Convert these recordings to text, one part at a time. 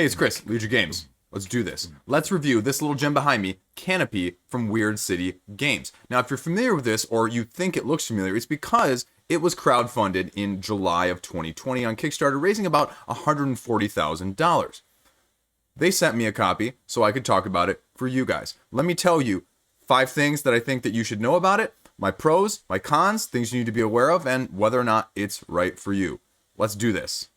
Hey, it's Chris, Liege Games. Let's do this. Let's review this little gem behind me, Canopy from Weird City Games. Now, if you're familiar with this, or you think it looks familiar, it's because it was crowdfunded in July of 2020 on Kickstarter, raising about $140,000. They sent me a copy so I could talk about it for you guys. Let me tell you 5 things that I think that you should know about it, my pros, my cons, things you need to be aware of, and whether or not it's right for you. Let's do this.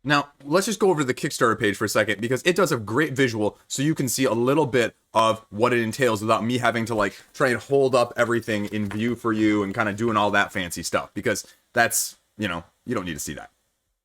Now, let's just go over to the Kickstarter page for a second, because it does a great visual so you can see a little bit of what it entails without me having to like try and hold up everything in view for you and kind of doing all that fancy stuff, because that's, you don't need to see that.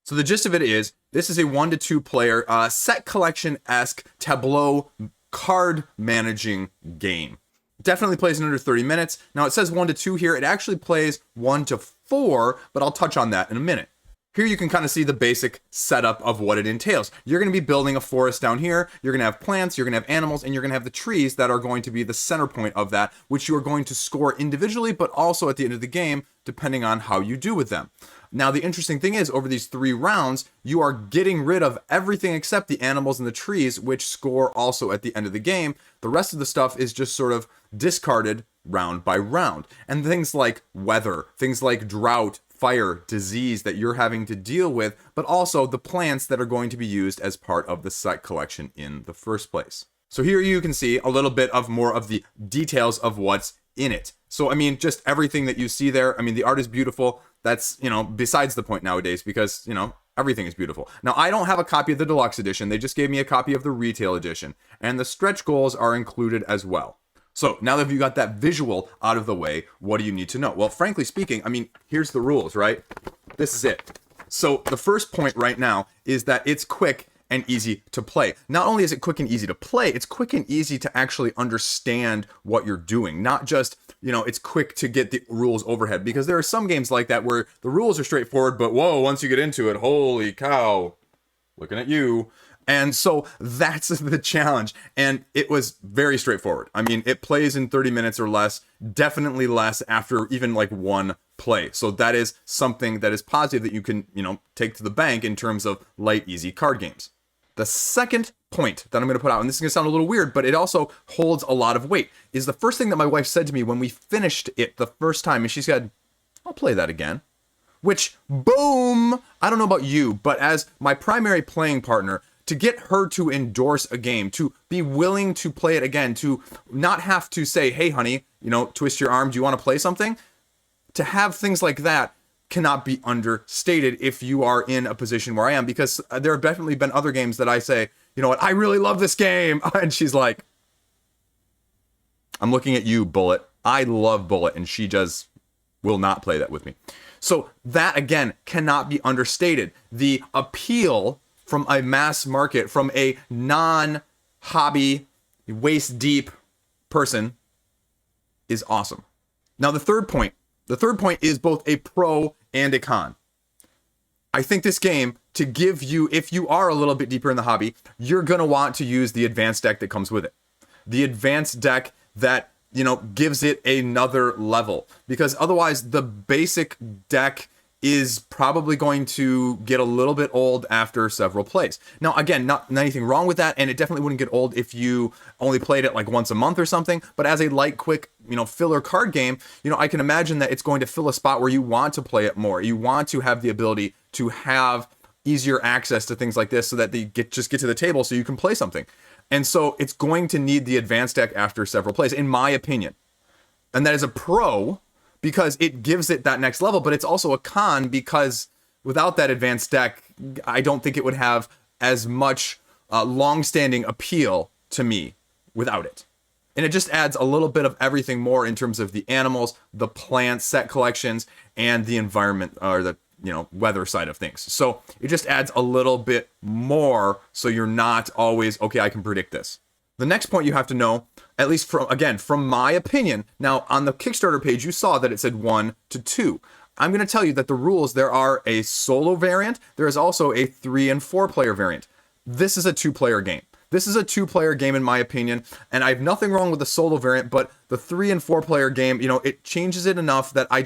So the gist of it is, this is a 1 to 2 player set collection-esque tableau card managing game. Definitely plays in under 30 minutes. Now it says 1 to 2 here. It actually plays 1 to 4, but I'll touch on that in a minute. Here you can kind of see the basic setup of what it entails. You're going to be building a forest down here. You're going to have plants, you're going to have animals, and you're going to have the trees that are going to be the center point of that, which you are going to score individually, but also at the end of the game, depending on how you do with them. Now, the interesting thing is, over these 3 rounds, you are getting rid of everything except the animals and the trees, which score also at the end of the game. The rest of the stuff is just sort of discarded round by round. And things like weather, things like drought, fire, disease that you're having to deal with, but also the plants that are going to be used as part of the set collection in the first place. So here you can see a little bit of more of the details of what's in it. So, I mean, just everything that you see there. I mean, the art is beautiful. That's, besides the point nowadays, because, everything is beautiful. Now, I don't have a copy of the deluxe edition. They just gave me a copy of the retail edition, and the stretch goals are included as well. So now that you got that visual out of the way, what do you need to know? Well, frankly speaking, I mean, here's the rules, right? This is it. So the first point right now is that it's quick and easy to play. Not only is it quick and easy to play, it's quick and easy to actually understand what you're doing. Not just, it's quick to get the rules overhead, because there are some games like that where the rules are straightforward, but whoa, once you get into it, holy cow, looking at you. And so that's the challenge. And it was very straightforward. I mean, it plays in 30 minutes or less, definitely less after even like 1 play. So that is something that is positive that you can, take to the bank in terms of light, easy card games. The second point that I'm going to put out, and this is going to sound a little weird, but it also holds a lot of weight, is the first thing that my wife said to me when we finished it the first time. And she said, I'll play that again. Which, boom! I don't know about you, but as my primary playing partner, to get her to endorse a game, to be willing to play it again, to not have to say, hey, honey, twist your arm, do you want to play something? To have things like that cannot be understated if you are in a position where I am, because there have definitely been other games that I say, you know what, I really love this game. And she's like, I'm looking at you, Bullet. I love Bullet. And she just will not play that with me. So that, again, cannot be understated. The appeal from a mass market, from a non-hobby, waist-deep person is awesome. Now, the third point is both a pro and a con. I think this game, to give you, if you are a little bit deeper in the hobby, you're going to want to use the advanced deck that comes with it. The advanced deck that, gives it another level. Because otherwise, the basic deck is probably going to get a little bit old after several plays. Now, again, not anything wrong with that, and it definitely wouldn't get old if you only played it like once a month or something, but as a light, quick, filler card game, I can imagine that it's going to fill a spot where you want to play it more. You want to have the ability to have easier access to things like this so that they just get to the table so you can play something. And so it's going to need the advanced deck after several plays, in my opinion. And that is a pro, because it gives it that next level, but it's also a con because without that advanced deck, I don't think it would have as much long-standing appeal to me without it. And it just adds a little bit of everything more in terms of the animals, the plant set collections, and the environment, or the weather side of things. So it just adds a little bit more, so you're not always, okay, I can predict this. The next point you have to know, at least from my opinion, now on the Kickstarter page, you saw that it said 1 to 2. I'm going to tell you that the rules, there are a solo variant. There is also a 3 and 4 player variant. This is a 2-player game. This is a 2-player game in my opinion, and I have nothing wrong with the solo variant, but the 3 and 4 player game, it changes it enough that I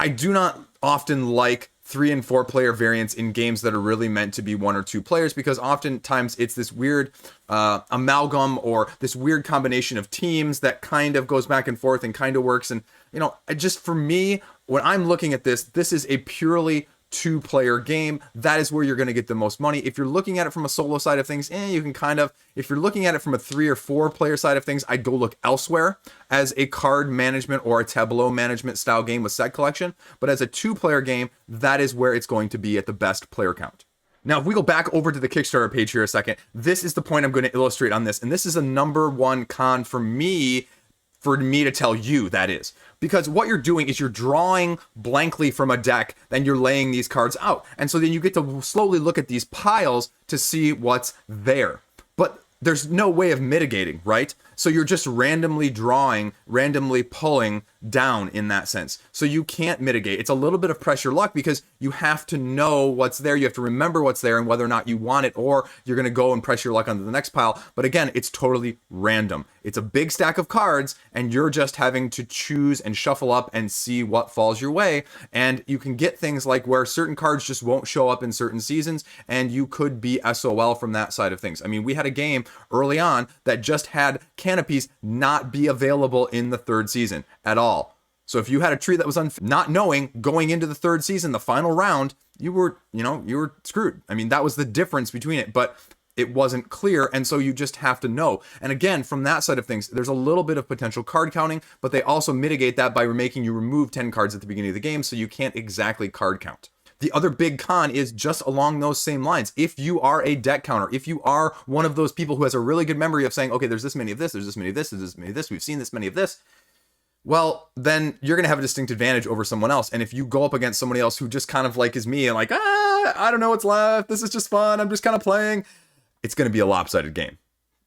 do not often like 3 and 4 player variants in games that are really meant to be 1 or 2 players, because oftentimes it's this weird amalgam or this weird combination of teams that kind of goes back and forth and kind of works. And, you know, just for me, when I'm looking at this, this is a purely 2-player game. That is where you're going to get the most money. If you're looking at it from a solo side of things, you can kind of, if you're looking at it from a 3 or 4 player side of things, I'd go look elsewhere as a card management or a tableau management style game with set collection. But as a 2-player game, that is where it's going to be at the best player count. Now, if we go back over to the Kickstarter page here a second, this is the point I'm going to illustrate on this. And this is a number 1 con for me to tell you, that is. Because what you're doing is you're drawing blankly from a deck, then you're laying these cards out. And so then you get to slowly look at these piles to see what's there. But there's no way of mitigating, right? So you're just randomly drawing, randomly pulling down in that sense. So you can't mitigate. It's a little bit of pressure luck because you have to know what's there. You have to remember what's there and whether or not you want it, or you're going to go and press your luck onto the next pile. But again, it's totally random. It's a big stack of cards and you're just having to choose and shuffle up and see what falls your way. And you can get things like where certain cards just won't show up in certain seasons, and you could be SOL from that side of things. I mean, we had a game early on that just had canopies not be available in the 3rd season at all. So if you had a tree that was not knowing going into the 3rd season, the final round, you were screwed. I mean, that was the difference between it, but it wasn't clear. And so you just have to know. And again, from that side of things, there's a little bit of potential card counting, but they also mitigate that by making you remove 10 cards at the beginning of the game. So you can't exactly card count. The other big con is just along those same lines. If you are a deck counter, if you are one of those people who has a really good memory of saying, okay, there's this many of this, there's this many of this, there's this many of this, we've seen this many of this, well, then you're going to have a distinct advantage over someone else. And if you go up against somebody else who just kind of like is me and like, I don't know what's left, this is just fun, I'm just kind of playing, it's going to be a lopsided game.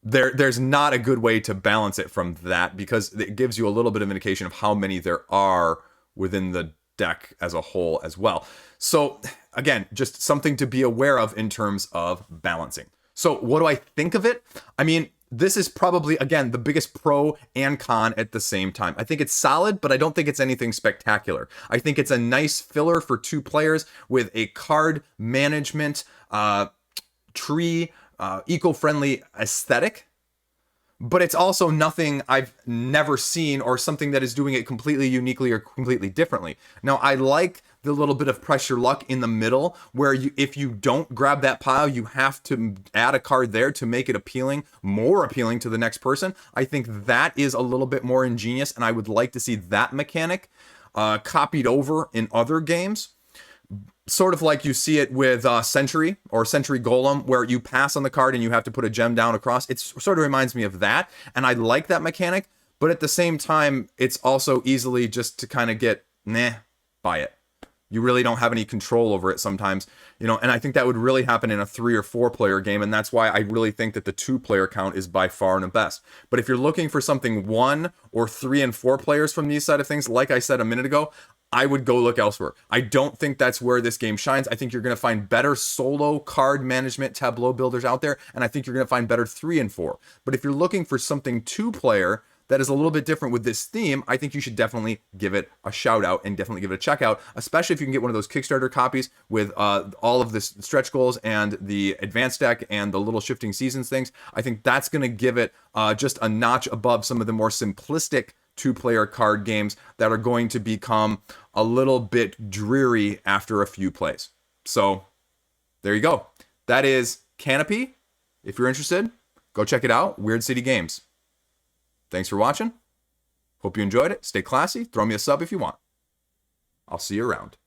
There's not a good way to balance it from that, because it gives you a little bit of indication of how many there are within the deck as a whole as well. So again, just something to be aware of in terms of balancing. So what do I think of it? I mean, this is probably, again, the biggest pro and con at the same time. I think it's solid, but I don't think it's anything spectacular. I think it's a nice filler for 2 players with a card management, tree, eco-friendly aesthetic. But it's also nothing I've never seen or something that is doing it completely uniquely or completely differently. Now, I like the little bit of pressure luck in the middle where if you don't grab that pile, you have to add a card there to make it appealing, more appealing to the next person. I think that is a little bit more ingenious, and I would like to see that mechanic copied over in other games. Sort of like you see it with Century or Century Golem, where you pass on the card and you have to put a gem down across. It sort of reminds me of that, and I like that mechanic, but at the same time, it's also easily just to kind of get, by it. You really don't have any control over it sometimes, and I think that would really happen in a 3 or 4 player game, and that's why I really think that the 2 player count is by far the best. But if you're looking for something 1 or 3 and 4 players from these side of things, like I said a minute ago, I would go look elsewhere. I don't think that's where this game shines. I think you're going to find better solo card management tableau builders out there, and I think you're going to find better 3 and 4. But if you're looking for something 2 player that is a little bit different with this theme, I think you should definitely give it a shout out and definitely give it a check out, especially if you can get one of those Kickstarter copies with all of the stretch goals and the advanced deck and the little shifting seasons things. I think that's going to give it just a notch above some of the more simplistic 2-player card games that are going to become a little bit dreary after a few plays. So there you go. That is Canopy. If you're interested, go check it out. Weird City Games. Thanks for watching. Hope you enjoyed it. Stay classy. Throw me a sub if you want. I'll see you around.